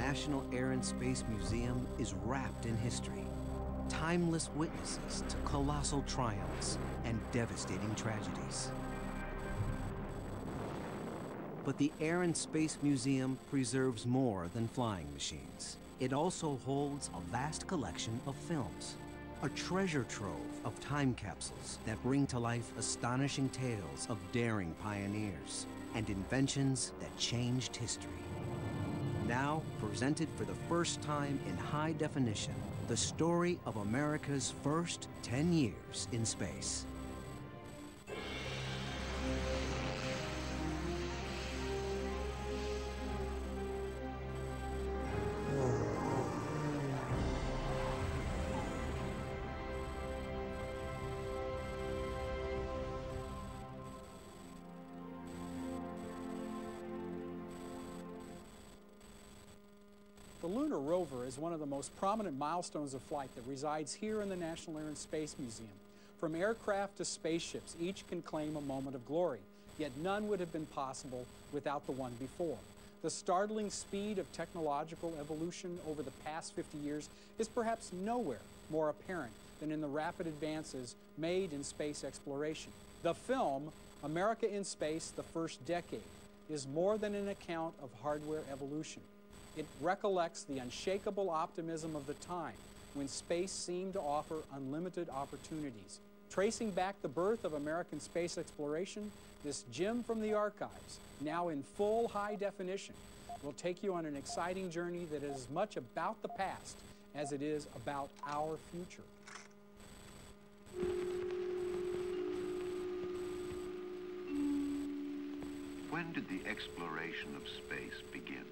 National Air and Space Museum is wrapped in history. Timeless witnesses to colossal triumphs and devastating tragedies. But the Air and Space Museum preserves more than flying machines. It also holds a vast collection of films, a treasure trove of time capsules that bring to life astonishing tales of daring pioneers and inventions that changed history. Now, presented for the first time in high definition, the story of America's first 10 years in space. The lunar rover is one of the most prominent milestones of flight that resides here in the National Air and Space Museum. From aircraft to spaceships, each can claim a moment of glory, yet none would have been possible without the one before. The startling speed of technological evolution over the past 50 years is perhaps nowhere more apparent than in the rapid advances made in space exploration. The film, America in Space, the First Decade, is more than an account of hardware evolution. It recollects the unshakable optimism of the time when space seemed to offer unlimited opportunities. Tracing back the birth of American space exploration, this gem from the archives, now in full high definition, will take you on an exciting journey that is as much about the past as it is about our future. When did the exploration of space begin?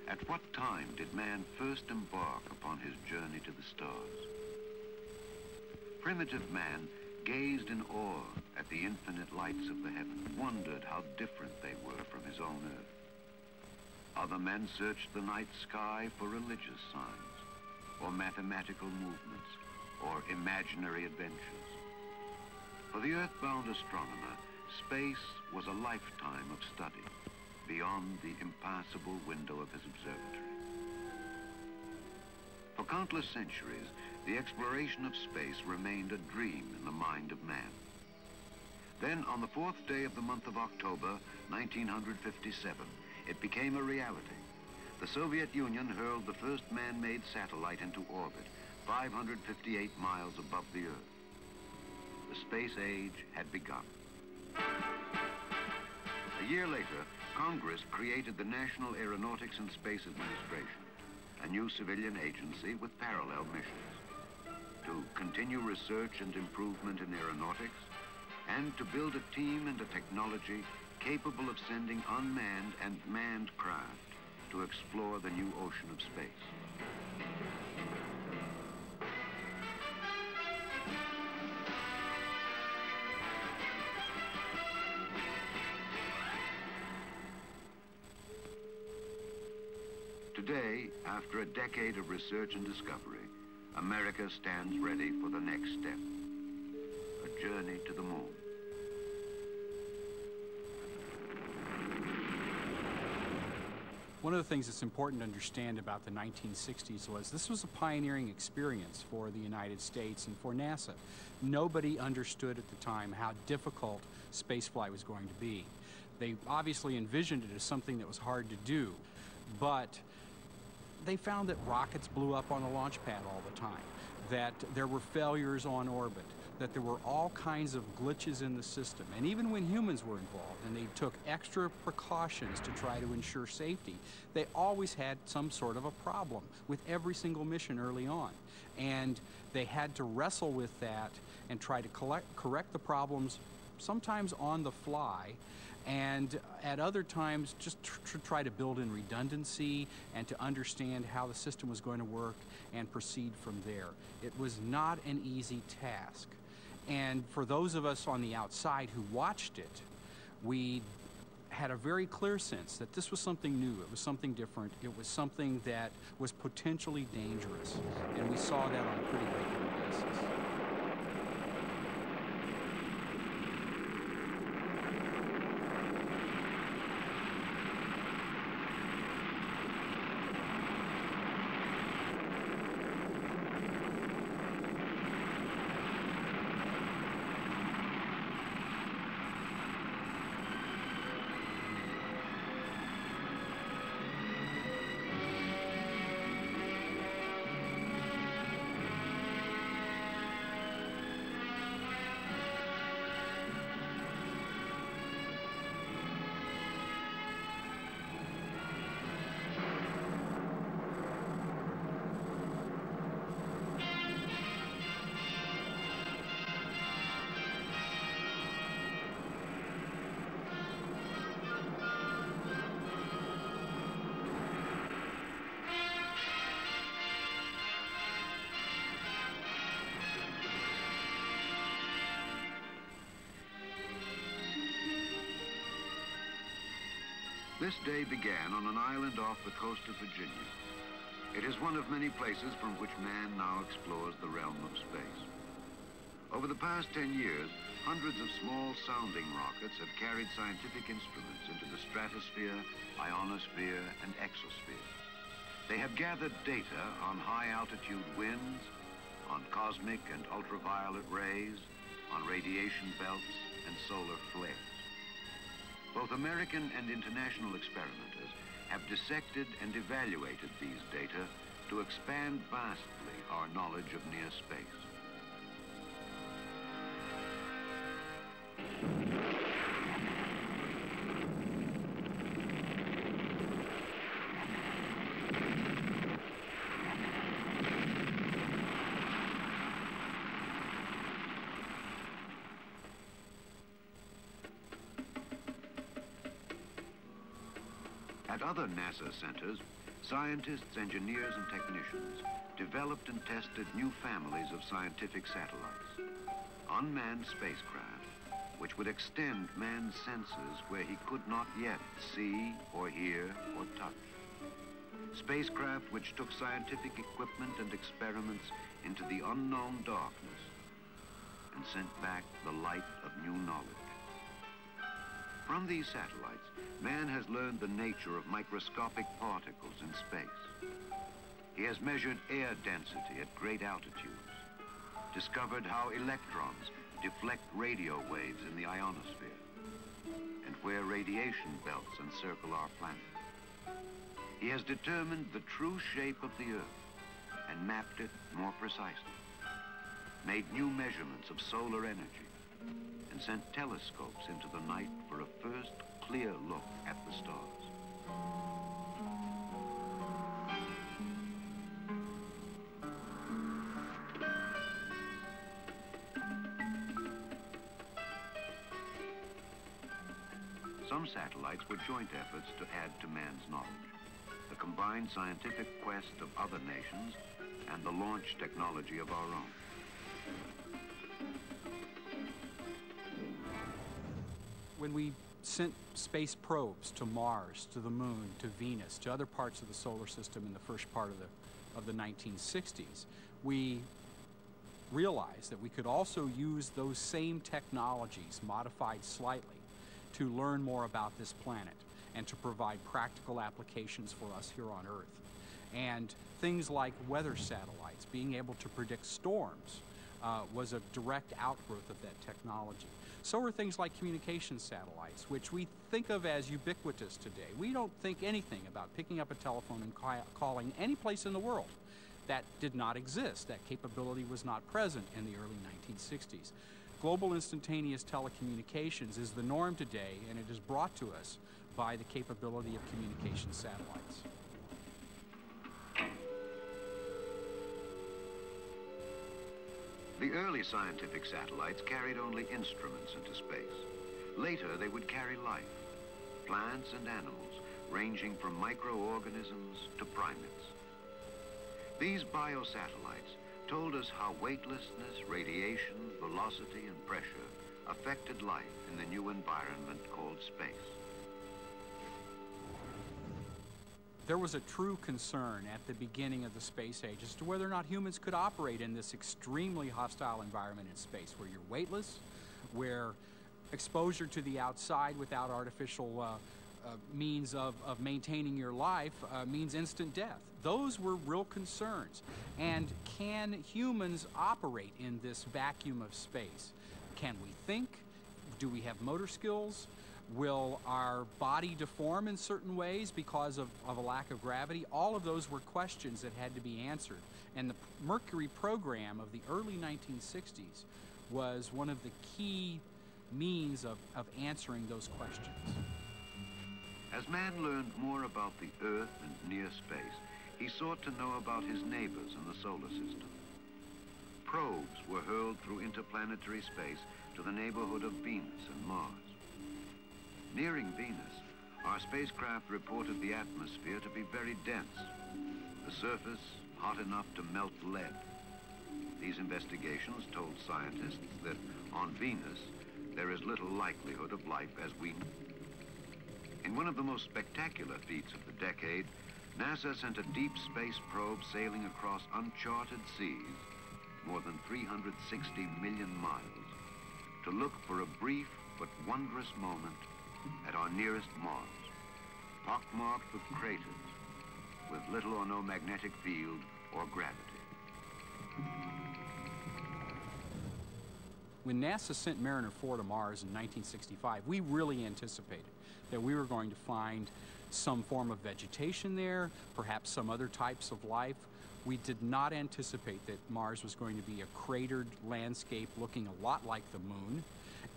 At what time did man first embark upon his journey to the stars? Primitive man gazed in awe at the infinite lights of the heaven, wondered how different they were from his own earth. Other men searched the night sky for religious signs, or mathematical movements, or imaginary adventures. For the earthbound astronomer, space was a lifetime of study, beyond the impassable window of his observatory. For countless centuries, the exploration of space remained a dream in the mind of man. Then, on the 4th day of the month of October, 1957, it became a reality. The Soviet Union hurled the first man-made satellite into orbit, 558 miles above the Earth. The space age had begun. A year later, Congress created the National Aeronautics and Space Administration, a new civilian agency with parallel missions, to continue research and improvement in aeronautics, and to build a team and a technology capable of sending unmanned and manned craft to explore the new ocean of space. Today, after a decade of research and discovery, America stands ready for the next step, a journey to the moon. One of the things that's important to understand about the 1960s was this was a pioneering experience for the United States and for NASA. Nobody understood at the time how difficult spaceflight was going to be. They obviously envisioned it as something that was hard to do, but they found that rockets blew up on the launch pad all the time, that there were failures on orbit, that there were all kinds of glitches in the system. And even when humans were involved and they took extra precautions to try to ensure safety, they always had some sort of a problem with every single mission early on. And they had to wrestle with that and try to correct the problems, sometimes on the fly, and at other times just to try to build in redundancy and to understand how the system was going to work and proceed from there. It was not an easy task. And for those of us on the outside who watched it, we had a very clear sense that this was something new, it was something different, it was something that was potentially dangerous. And we saw that on a pretty regular basis. This day began on an island off the coast of Virginia. It is one of many places from which man now explores the realm of space. Over the past 10 years, hundreds of small sounding rockets have carried scientific instruments into the stratosphere, ionosphere, and exosphere. They have gathered data on high-altitude winds, on cosmic and ultraviolet rays, on radiation belts, and solar flares. Both American and international experimenters have dissected and evaluated these data to expand vastly our knowledge of near space. At other NASA centers, scientists, engineers, and technicians developed and tested new families of scientific satellites. Unmanned spacecraft, which would extend man's senses where he could not yet see or hear or touch. Spacecraft which took scientific equipment and experiments into the unknown darkness and sent back the light of new knowledge. From these satellites, man has learned the nature of microscopic particles in space. He has measured air density at great altitudes, discovered how electrons deflect radio waves in the ionosphere, and where radiation belts encircle our planet. He has determined the true shape of the Earth and mapped it more precisely, made new measurements of solar energy, and sent telescopes into the night for a first clear look at the stars. Some satellites were joint efforts to add to man's knowledge, the combined scientific quest of other nations and the launch technology of our own. When we sent space probes to Mars, to the Moon, to Venus, to other parts of the solar system in the first part of the 1960s, we realized that we could also use those same technologies, modified slightly, to learn more about this planet and to provide practical applications for us here on Earth. And things like weather satellites, being able to predict storms, was a direct outgrowth of that technology. So are things like communication satellites, which we think of as ubiquitous today. We don't think anything about picking up a telephone and calling any place in the world. That did not exist. That capability was not present in the early 1960s. Global instantaneous telecommunications is the norm today, and it is brought to us by the capability of communication satellites. The early scientific satellites carried only instruments into space. Later, they would carry life, plants and animals, ranging from microorganisms to primates. These biosatellites told us how weightlessness, radiation, velocity, and pressure affected life in the new environment called space. There was a true concern at the beginning of the space age as to whether or not humans could operate in this extremely hostile environment in space, where you're weightless, where exposure to the outside without artificial means of maintaining your life means instant death. Those were real concerns. And can humans operate in this vacuum of space? Can we think? Do we have motor skills? Will our body deform in certain ways because of a lack of gravity? All of those were questions that had to be answered. And the Mercury program of the early 1960s was one of the key means of answering those questions. As man learned more about the Earth and near space, he sought to know about his neighbors in the solar system. Probes were hurled through interplanetary space to the neighborhood of Venus and Mars. Nearing Venus, our spacecraft reported the atmosphere to be very dense, the surface hot enough to melt lead. These investigations told scientists that on Venus, there is little likelihood of life as we know. In one of the most spectacular feats of the decade, NASA sent a deep space probe sailing across uncharted seas, more than 360 million miles, to look for a brief but wondrous moment at our nearest Mars, pockmarked with craters, with little or no magnetic field or gravity. When NASA sent Mariner 4 to Mars in 1965, we really anticipated that we were going to find some form of vegetation there, perhaps some other types of life. We did not anticipate that Mars was going to be a cratered landscape looking a lot like the moon,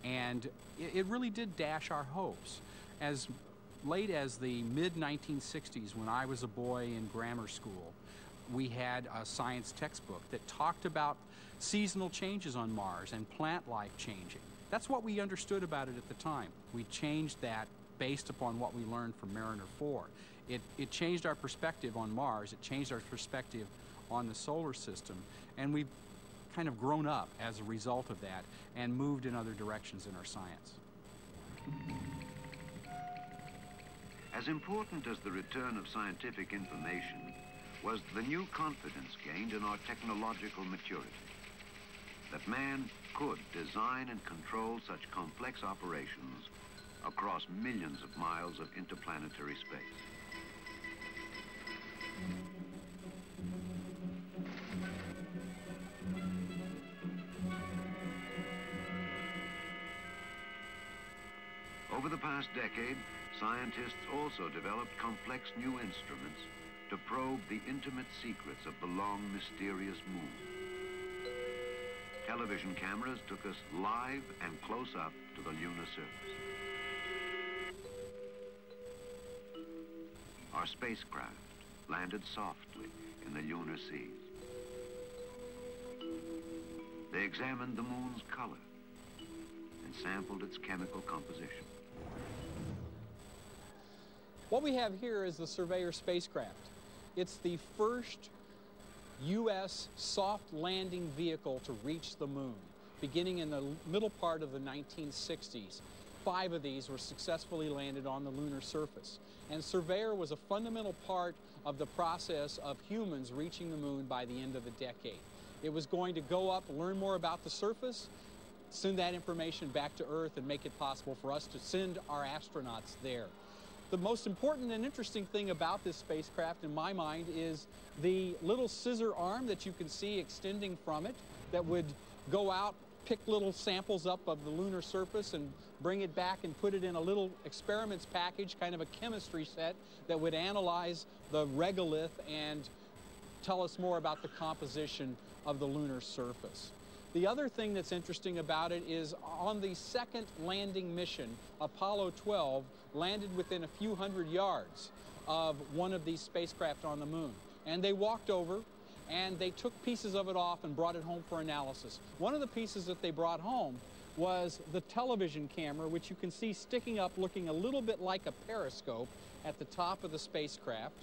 and it really did dash our hopes. As late as the mid-1960s, when I was a boy in grammar school, we had a science textbook that talked about seasonal changes on Mars and plant life changing. That's what we understood about it at the time. We changed that based upon what we learned from Mariner 4. It changed our perspective on Mars, it changed our perspective on the solar system, and we've kind of grown up as a result of that and moved in other directions in our science. As important as the return of scientific information was the new confidence gained in our technological maturity, that man could design and control such complex operations across millions of miles of interplanetary space. Over the past decade, scientists also developed complex new instruments to probe the intimate secrets of the long, mysterious moon. Television cameras took us live and close up to the lunar surface. Our spacecraft landed softly in the lunar seas. They examined the moon's color and sampled its chemical composition. What we have here is the Surveyor spacecraft. It's the first U.S. soft landing vehicle to reach the moon, beginning in the middle part of the 1960s. 5 of these were successfully landed on the lunar surface. And Surveyor was a fundamental part of the process of humans reaching the moon by the end of the decade. It was going to go up, learn more about the surface, send that information back to Earth, and make it possible for us to send our astronauts there. The most important and interesting thing about this spacecraft, in my mind, is the little scissor arm that you can see extending from it that would go out, pick little samples up of the lunar surface and bring it back and put it in a little experiments package, kind of a chemistry set that would analyze the regolith and tell us more about the composition of the lunar surface. The other thing that's interesting about it is on the second landing mission, Apollo 12 landed within a few hundred yards of one of these spacecraft on the moon. And they walked over and they took pieces of it off and brought it home for analysis. One of the pieces that they brought home was the television camera, which you can see sticking up looking a little bit like a periscope at the top of the spacecraft.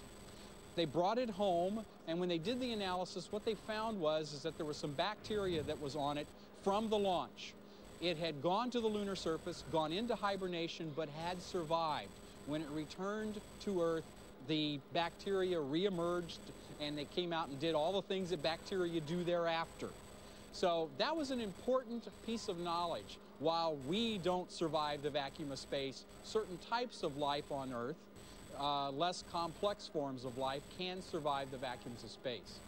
They brought it home, and when they did the analysis, what they found was that there was some bacteria that was on it from the launch. It had gone to the lunar surface, gone into hibernation, but had survived. When it returned to Earth, the bacteria reemerged, and they came out and did all the things that bacteria do thereafter. So that was an important piece of knowledge. While we don't survive the vacuum of space, certain types of life on Earth, less complex forms of life, can survive the vacuums of space.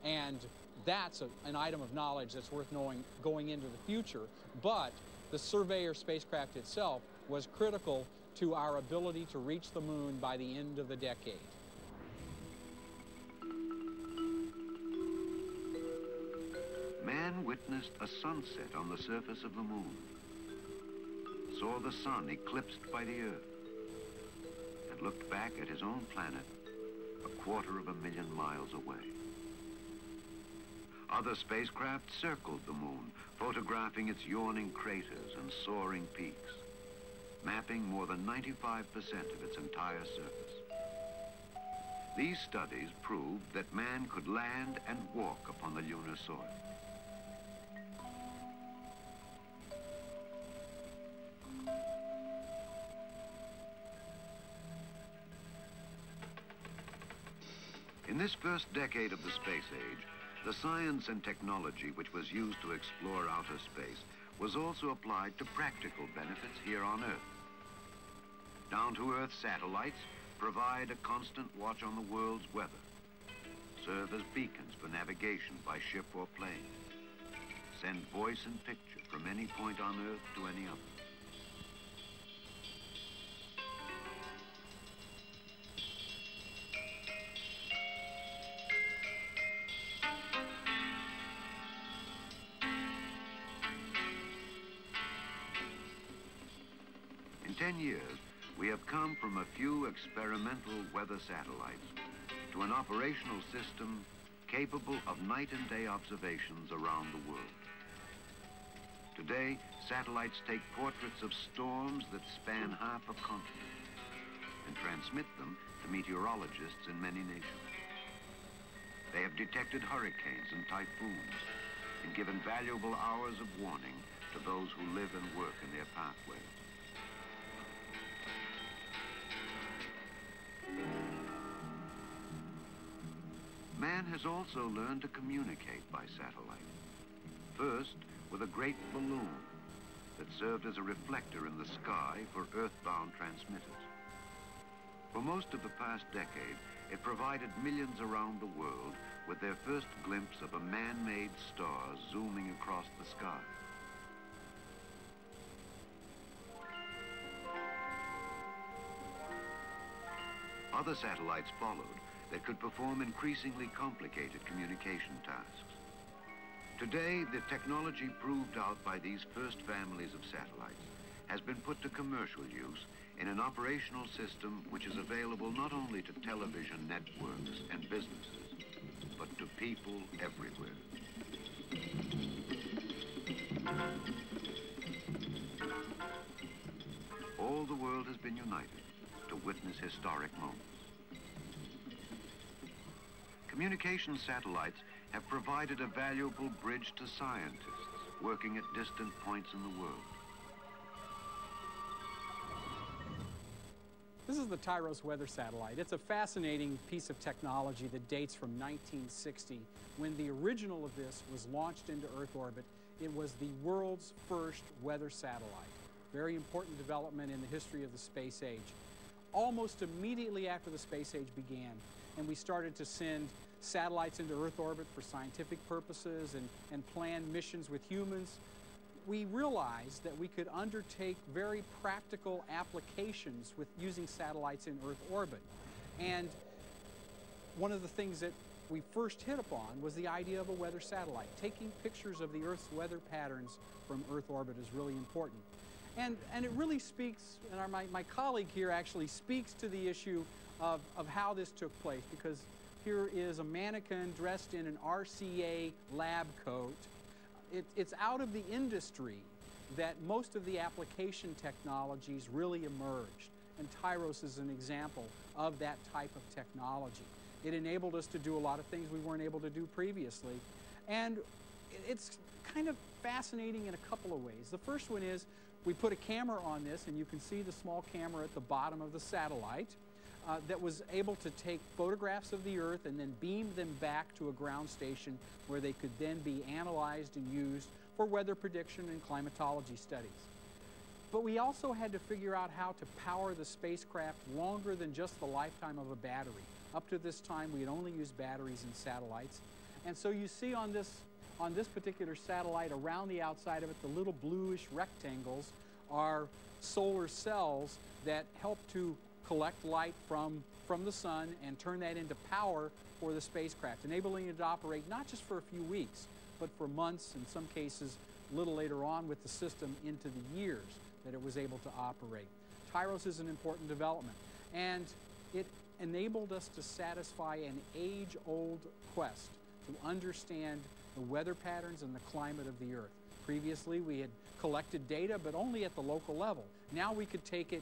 And that's an item of knowledge that's worth knowing going into the future. But the Surveyor spacecraft itself was critical to our ability to reach the moon by the end of the decade. Man witnessed a sunset on the surface of the moon, saw the sun eclipsed by the Earth, and looked back at his own planet 250,000 miles away. Other spacecraft circled the moon, photographing its yawning craters and soaring peaks, mapping more than 95% of its entire surface. These studies proved that man could land and walk upon the lunar soil. In this first decade of the space age, the science and technology which was used to explore outer space was also applied to practical benefits here on Earth. Down-to-Earth satellites provide a constant watch on the world's weather, serve as beacons for navigation by ship or plane, send voice and picture from any point on Earth to any other. In 10 years, we have come from a few experimental weather satellites to an operational system capable of night and day observations around the world. Today, satellites take portraits of storms that span half a continent and transmit them to meteorologists in many nations. They have detected hurricanes and typhoons and given valuable hours of warning to those who live and work in their pathways. Man has also learned to communicate by satellite. First, with a great balloon that served as a reflector in the sky for earthbound transmitters. For most of the past decade, it provided millions around the world with their first glimpse of a man-made star zooming across the sky. Other satellites followed that could perform increasingly complicated communication tasks. Today, the technology proved out by these first families of satellites has been put to commercial use in an operational system which is available not only to television networks and businesses, but to people everywhere. All the world has been united to witness historic moments. Communication satellites have provided a valuable bridge to scientists working at distant points in the world. This is the TIROS weather satellite. It's a fascinating piece of technology that dates from 1960, when the original of this was launched into Earth orbit. It was the world's first weather satellite. Very important development in the history of the space age. Almost immediately after the space age began, and we started to send satellites into Earth orbit for scientific purposes and plan missions with humans, we realized that we could undertake very practical applications with using satellites in Earth orbit. And one of the things that we first hit upon was the idea of a weather satellite. Taking pictures of the Earth's weather patterns from Earth orbit is really important. And it really speaks, and my colleague here actually speaks to the issue of how this took place, because here is a mannequin dressed in an RCA lab coat. It's out of the industry that most of the application technologies really emerged, and TIROS is an example of that type of technology. It enabled us to do a lot of things we weren't able to do previously, and it's kind of fascinating in a couple of ways. The first one is we put a camera on this, and you can see the small camera at the bottom of the satellite that was able to take photographs of the Earth and then beam them back to a ground station where they could then be analyzed and used for weather prediction and climatology studies. But we also had to figure out how to power the spacecraft longer than just the lifetime of a battery. Up to this time, we had only used batteries in satellites. And so you see on this particular satellite, around the outside of it, the little bluish rectangles are solar cells that help to collect light from the sun and turn that into power for the spacecraft, enabling it to operate not just for a few weeks, but for months, in some cases a little later on with the system into the years that it was able to operate. TIROS is an important development, and it enabled us to satisfy an age-old quest to understand the weather patterns and the climate of the Earth. Previously, we had collected data, but only at the local level. Now we could take it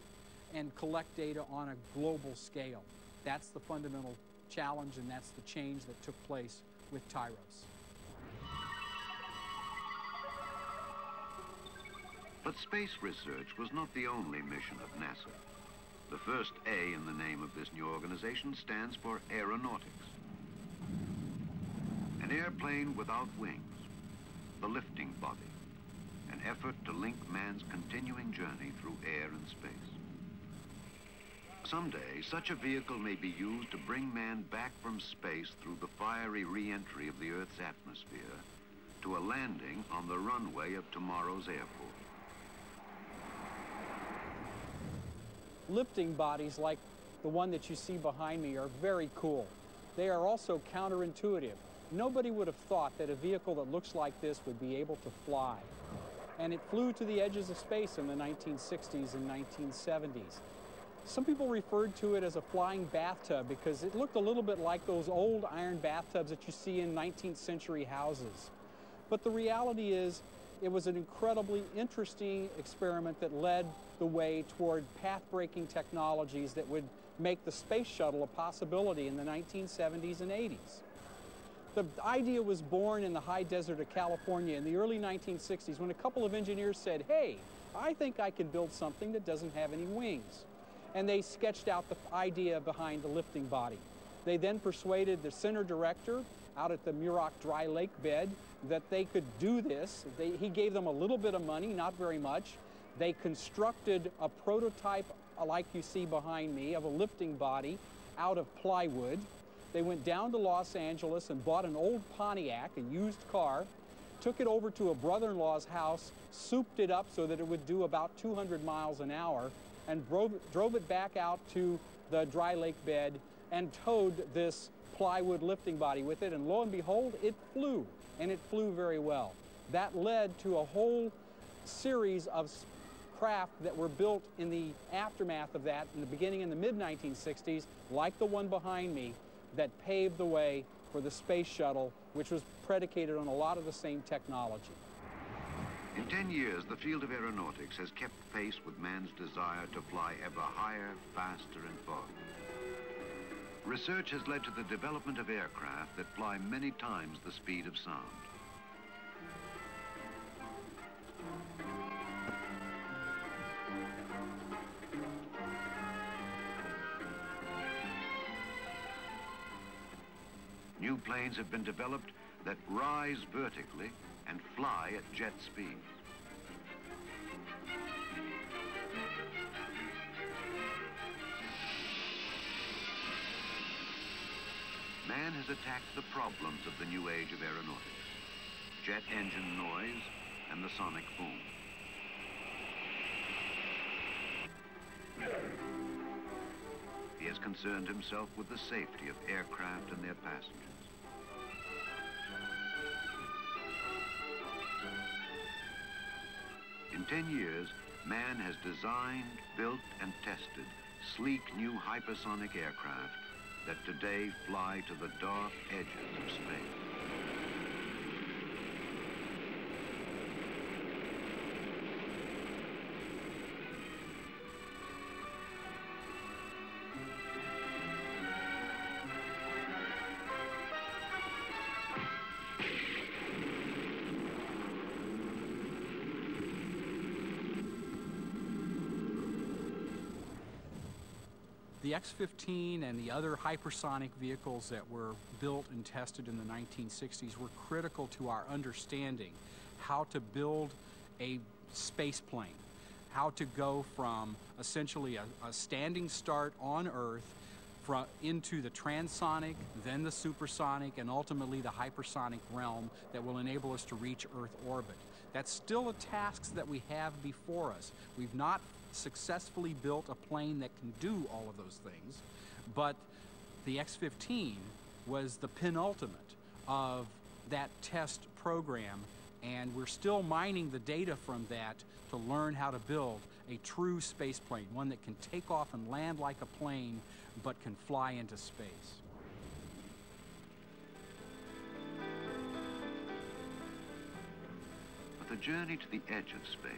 and collect data on a global scale. That's the fundamental challenge, and that's the change that took place with TIROS. But space research was not the only mission of NASA. The first A in the name of this new organization stands for aeronautics. An airplane without wings, the lifting body, an effort to link man's continuing journey through air and space. Someday, such a vehicle may be used to bring man back from space through the fiery re-entry of the Earth's atmosphere to a landing on the runway of tomorrow's airport. Lifting bodies like the one that you see behind me are very cool. They are also counterintuitive. Nobody would have thought that a vehicle that looks like this would be able to fly. And it flew to the edges of space in the 1960s and 1970s. Some people referred to it as a flying bathtub because it looked a little bit like those old iron bathtubs that you see in 19th century houses. But the reality is, it was an incredibly interesting experiment that led the way toward path-breaking technologies that would make the space shuttle a possibility in the 1970s and 80s. The idea was born in the high desert of California in the early 1960s when a couple of engineers said, hey, I think I can build something that doesn't have any wings. And they sketched out the idea behind the lifting body. They then persuaded the center director out at the Muroc Dry Lake bed that they could do this. He gave them a little bit of money, not very much. They constructed a prototype, like you see behind me, of a lifting body out of plywood. They went down to Los Angeles and bought an old Pontiac, a used car, took it over to a brother-in-law's house, souped it up so that it would do about 200 miles an hour, and drove it back out to the dry lake bed and towed this plywood lifting body with it, and lo and behold, it flew, and it flew very well. That led to a whole series of craft that were built in the aftermath of that in the beginning in the mid-1960s, like the one behind me, that paved the way for the space shuttle, which was predicated on a lot of the same technology. In 10 years, the field of aeronautics has kept pace with man's desire to fly ever higher, faster, and farther. Research has led to the development of aircraft that fly many times the speed of sound. New planes have been developed that rise vertically and fly at jet speed. Man has attacked the problems of the new age of aeronautics: jet engine noise and the sonic boom. He has concerned himself with the safety of aircraft and their passengers. In 10 years, man has designed, built, and tested sleek new hypersonic aircraft that today fly to the dark edges of space. The X-15 and the other hypersonic vehicles that were built and tested in the 1960s were critical to our understanding how to build a space plane, how to go from essentially a standing start on Earth into the transonic, then the supersonic, and ultimately the hypersonic realm that will enable us to reach Earth orbit. That's still a task that we have before us. We've not successfully built a plane that can do all of those things, but the X-15 was the penultimate of that test program, and we're still mining the data from that to learn how to build a true space plane, one that can take off and land like a plane, but can fly into space. But the journey to the edge of space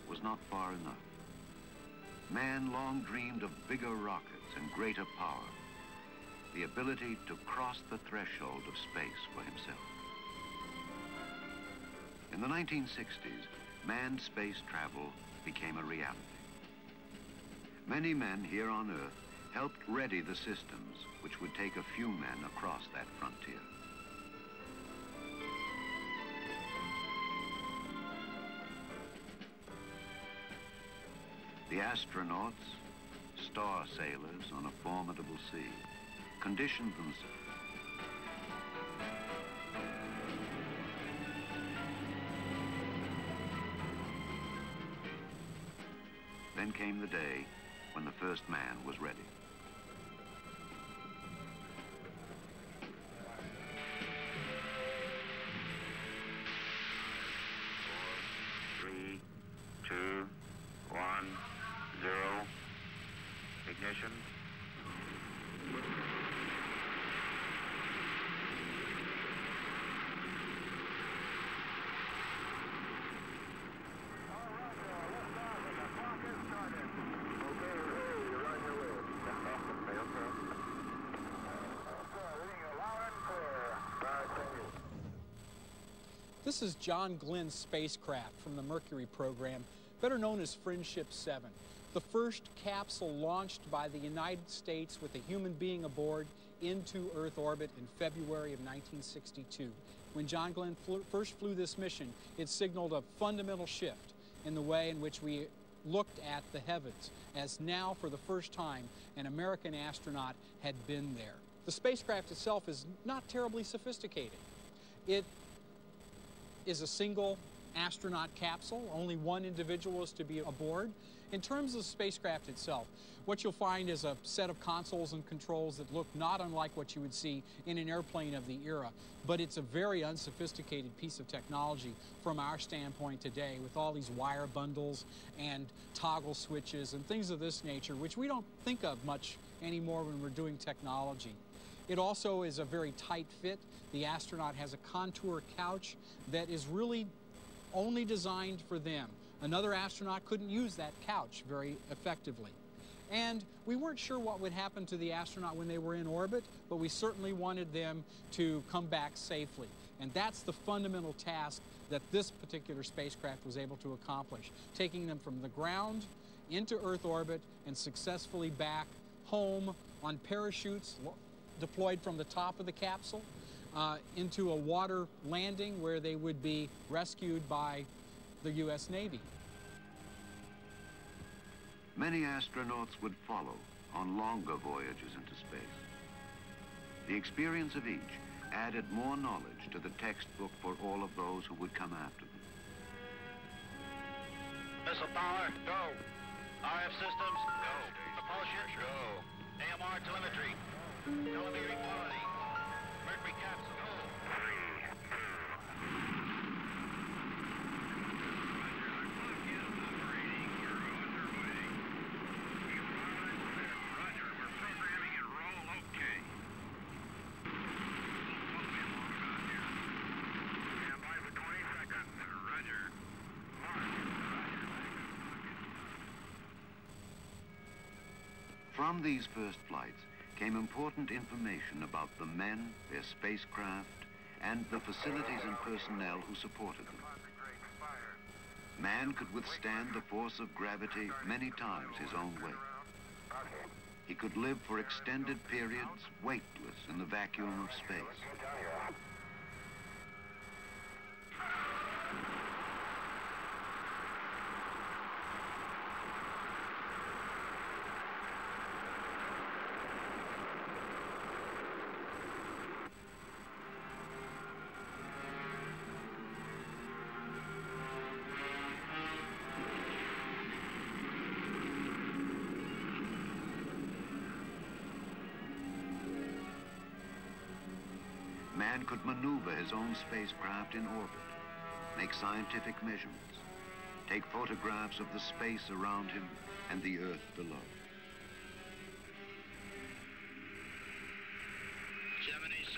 was not far enough. Man long dreamed of bigger rockets and greater power, the ability to cross the threshold of space for himself. In the 1960s, manned space travel became a reality. Many men here on Earth helped ready the systems which would take a few men across that frontier. The astronauts, star sailors on a formidable sea, conditioned themselves. Then came the day when the first man was ready. Ignition. This is John Glenn's spacecraft from the Mercury program, better known as Friendship 7. The first capsule launched by the United States with a human being aboard into Earth orbit in February of 1962. When John Glenn first flew this mission, it signaled a fundamental shift in the way in which we looked at the heavens, as now for the first time an American astronaut had been there. The spacecraft itself is not terribly sophisticated. It is a single astronaut capsule. Only one individual is to be aboard. In terms of the spacecraft itself, what you'll find is a set of consoles and controls that look not unlike what you would see in an airplane of the era, but it's a very unsophisticated piece of technology from our standpoint today, with all these wire bundles and toggle switches and things of this nature, which we don't think of much anymore when we're doing technology. It also is a very tight fit. The astronaut has a contour couch that is really only designed for them. Another astronaut couldn't use that couch very effectively. And we weren't sure what would happen to the astronaut when they were in orbit, but we certainly wanted them to come back safely. And that's the fundamental task that this particular spacecraft was able to accomplish, taking them from the ground into Earth orbit and successfully back home on parachutes deployed from the top of the capsule into a water landing where they would be rescued by the U.S. Navy. Many astronauts would follow on longer voyages into space. The experience of each added more knowledge to the textbook for all of those who would come after them. Missile power, go. RF systems, go. Propulsion, go. AMR telemetry, elevator quality. Mercury capsule, go. 3, 2. From these first flights came important information about the men, their spacecraft, and the facilities and personnel who supported them. Man could withstand the force of gravity many times his own weight. He could live for extended periods weightless in the vacuum of space. Man could maneuver his own spacecraft in orbit, make scientific measurements, take photographs of the space around him and the Earth below. Gemini 6,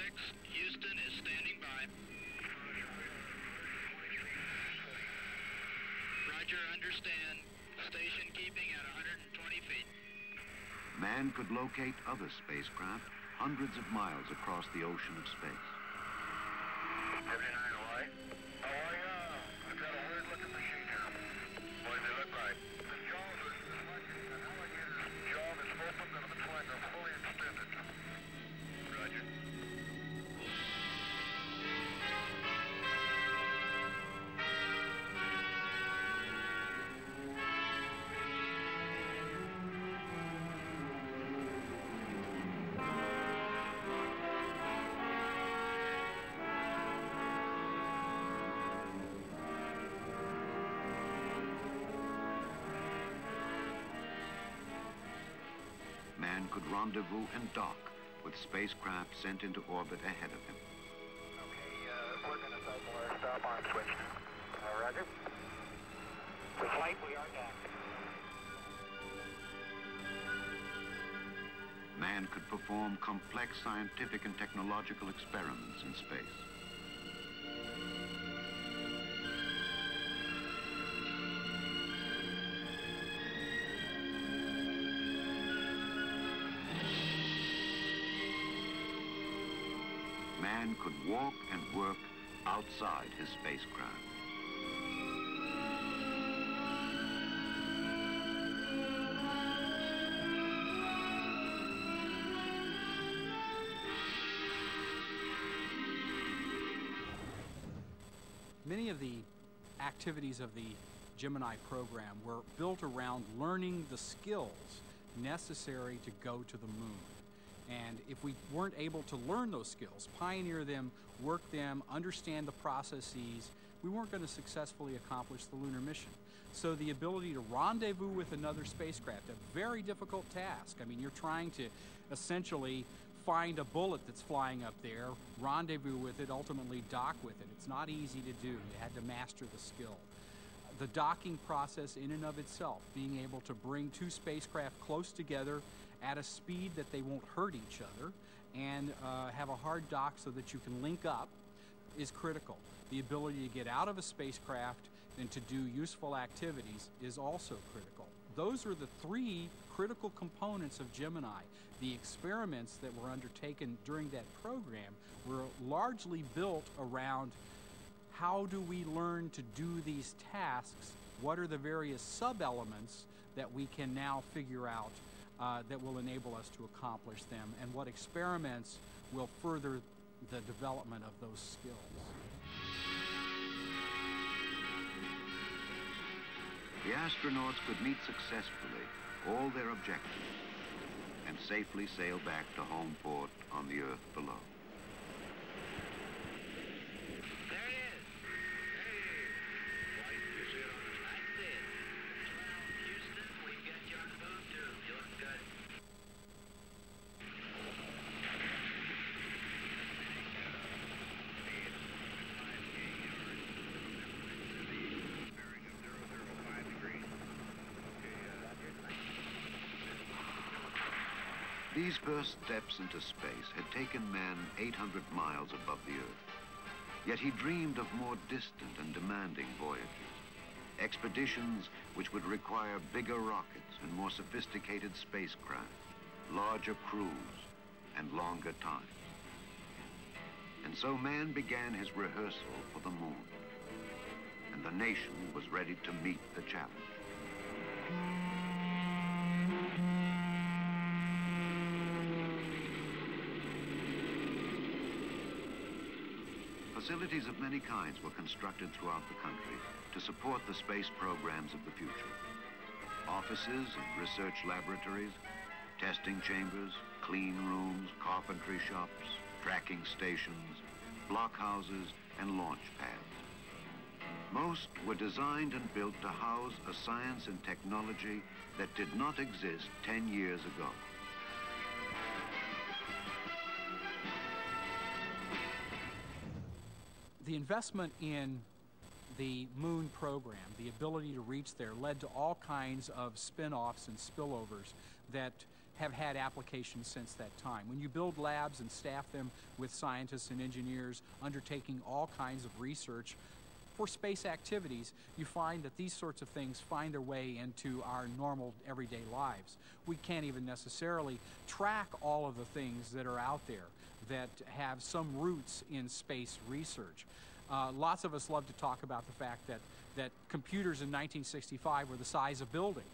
Houston is standing by. Roger, understand. Station keeping at 120 feet. Man could locate other spacecraft hundreds of miles across the ocean of space. 79 Hawaii. Hawaii, I've got a hard look at the machine here. Boy, they look right. The jaws are like an alligator's jaw that's opened and looks like they're fully extended. Roger. rendezvous and dock with spacecraft sent into orbit ahead of him. Okay, we're going to cycle our stop arm switch. Roger. For flight, we are docked. Man could perform complex scientific and technological experiments in space. Man could walk and work outside his spacecraft. Many of the activities of the Gemini program were built around learning the skills necessary to go to the moon. And if we weren't able to learn those skills, pioneer them, work them, understand the processes, we weren't going to successfully accomplish the lunar mission. So the ability to rendezvous with another spacecraft, a very difficult task. I mean, you're trying to essentially find a bullet that's flying up there, rendezvous with it, ultimately dock with it. It's not easy to do. You had to master the skill. The docking process in and of itself, being able to bring two spacecraft close together at a speed that they won't hurt each other and have a hard dock so that you can link up, is critical. The ability to get out of a spacecraft and to do useful activities is also critical. Those are the three critical components of Gemini. The experiments that were undertaken during that program were largely built around how do we learn to do these tasks, what are the various sub-elements that we can now figure out that will enable us to accomplish them, and what experiments will further the development of those skills. The astronauts could meet successfully all their objectives and safely sail back to home port on the Earth below. There it is. Hey, flight is here on us. That's it. Well, Houston, we've got you on the move too. You look good. These first steps into space had taken man 800 miles above the Earth. Yet he dreamed of more distant and demanding voyages, expeditions which would require bigger rockets and more sophisticated spacecraft, larger crews, and longer times. And so man began his rehearsal for the moon, and the nation was ready to meet the challenge. Facilities of many kinds were constructed throughout the country to support the space programs of the future. Offices and research laboratories, testing chambers, clean rooms, carpentry shops, tracking stations, blockhouses, and launch pads. Most were designed and built to house a science and technology that did not exist 10 years ago. The investment in the moon program, the ability to reach there, led to all kinds of spin-offs and spillovers that have had applications since that time. When you build labs and staff them with scientists and engineers undertaking all kinds of research for space activities, you find that these sorts of things find their way into our normal everyday lives. We can't even necessarily track all of the things that are out there that have some roots in space research. Lots of us love to talk about the fact that computers in 1965 were the size of buildings,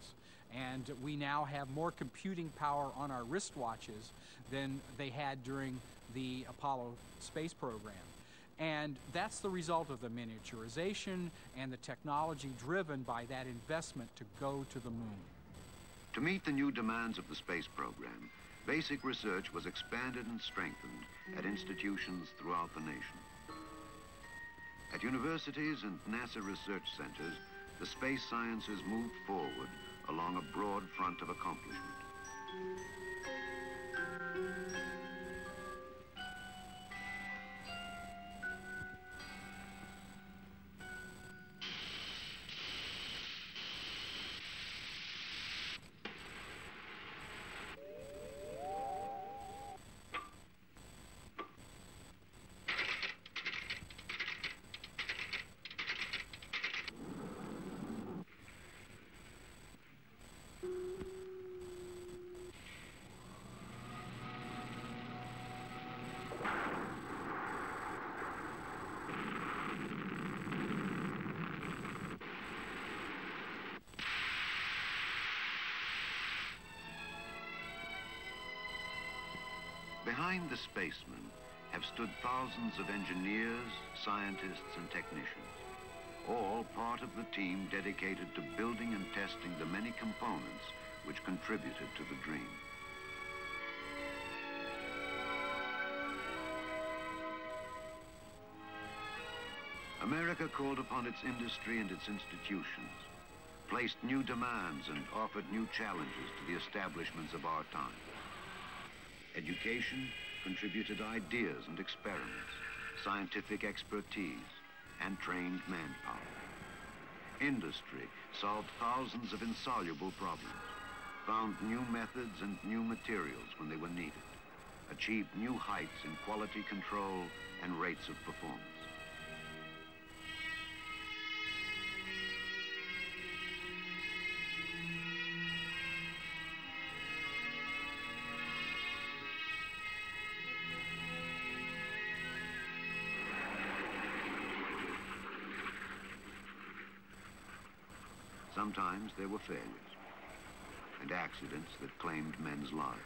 and we now have more computing power on our wristwatches than they had during the Apollo space program. And that's the result of the miniaturization and the technology driven by that investment to go to the moon. To meet the new demands of the space program, basic research was expanded and strengthened at institutions throughout the nation. At universities and NASA research centers, the space sciences moved forward along a broad front of accomplishment. Behind the spacemen have stood thousands of engineers, scientists, and technicians, all part of the team dedicated to building and testing the many components which contributed to the dream. America called upon its industry and its institutions, placed new demands and offered new challenges to the establishments of our time. Education contributed ideas and experiments, scientific expertise, and trained manpower. Industry solved thousands of insoluble problems, found new methods and new materials when they were needed, achieved new heights in quality control and rates of performance. Sometimes there were failures and accidents that claimed men's lives.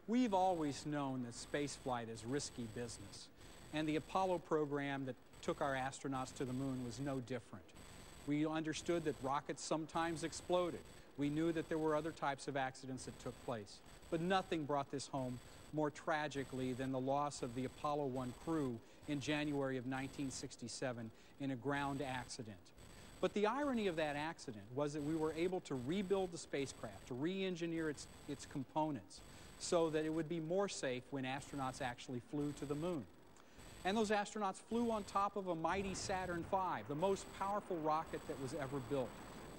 We've always known that spaceflight is risky business, and the Apollo program that took our astronauts to the moon was no different. We understood that rockets sometimes exploded. We knew that there were other types of accidents that took place. But nothing brought this home more tragically than the loss of the Apollo 1 crew in January of 1967 in a ground accident. But the irony of that accident was that we were able to rebuild the spacecraft, to re-engineer its components, so that it would be more safe when astronauts actually flew to the moon. And those astronauts flew on top of a mighty Saturn V, the most powerful rocket that was ever built.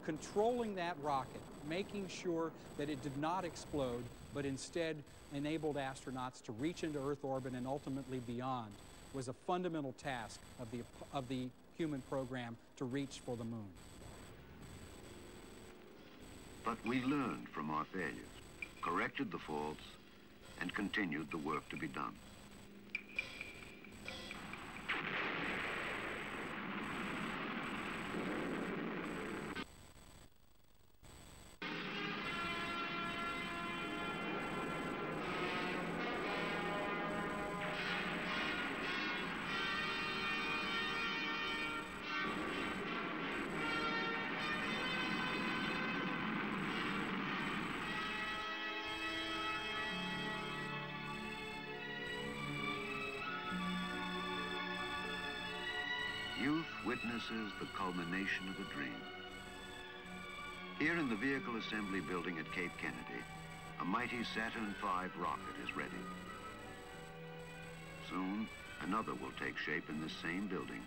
Controlling that rocket, making sure that it did not explode, but instead enabled astronauts to reach into Earth orbit and ultimately beyond, was a fundamental task of the human program to reach for the moon. But we learned from our failures, corrected the faults, and continued the work to be done. Youth witnesses the culmination of a dream. Here in the Vehicle Assembly Building at Cape Kennedy, a mighty Saturn V rocket is ready. Soon, another will take shape in this same building,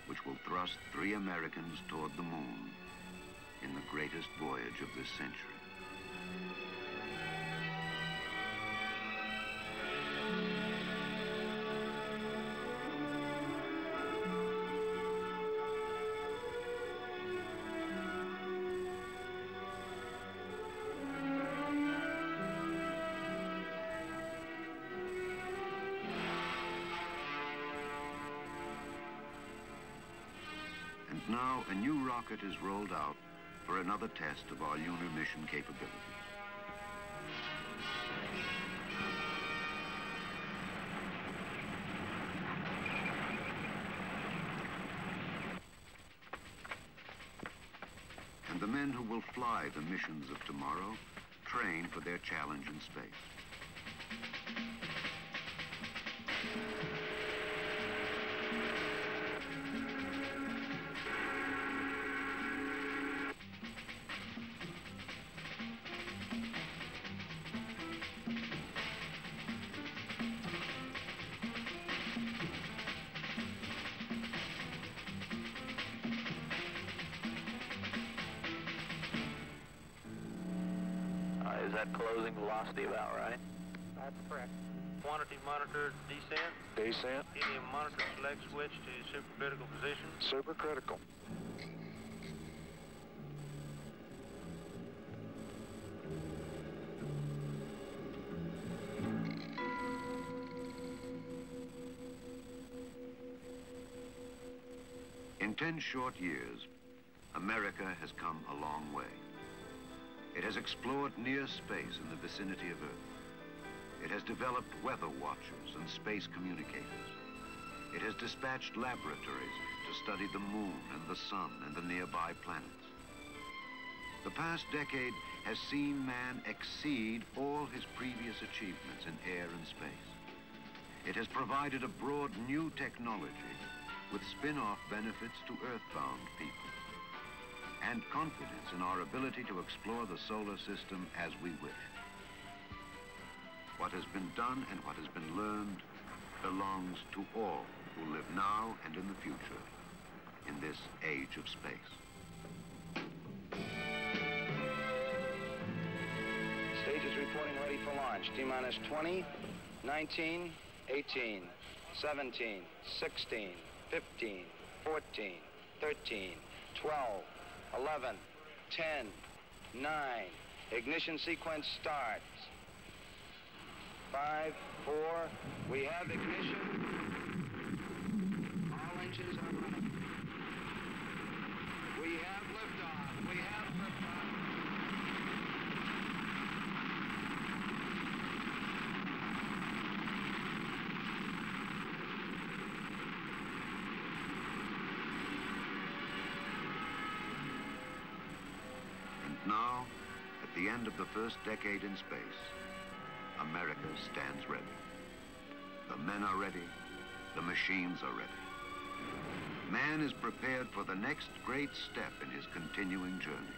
which will thrust 3 Americans toward the moon in the greatest voyage of this century. And now a new rocket is rolled out for another test of our lunar mission capabilities. And the men who will fly the missions of tomorrow train for their challenge in space. Is that closing velocity about right? That's correct. Quantity monitor descent. Descent. Helium monitor select switch to supercritical position. Supercritical. In 10 short years, America has come a long way. It has explored near space in the vicinity of Earth. It has developed weather watchers and space communicators. It has dispatched laboratories to study the moon and the sun and the nearby planets. The past decade has seen man exceed all his previous achievements in air and space. It has provided a broad new technology with spin-off benefits to earthbound people and confidence in our ability to explore the solar system as we wish. What has been done and what has been learned belongs to all who live now and in the future in this age of space. Stage is reporting ready for launch. T-minus 20, 19, 18, 17, 16, 15, 14, 13, 12, 11, 10, 9. Ignition sequence starts. 5, 4, we have ignition. All engines are running. We have liftoff. We have liftoff. And now, at the end of the first decade in space, America stands ready. The men are ready. The machines are ready. Man is prepared for the next great step in his continuing journey,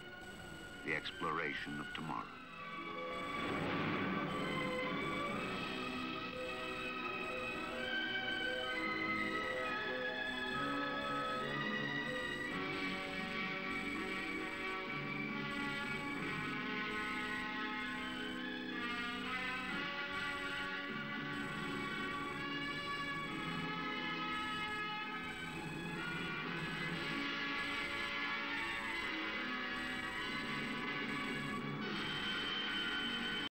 the exploration of tomorrow.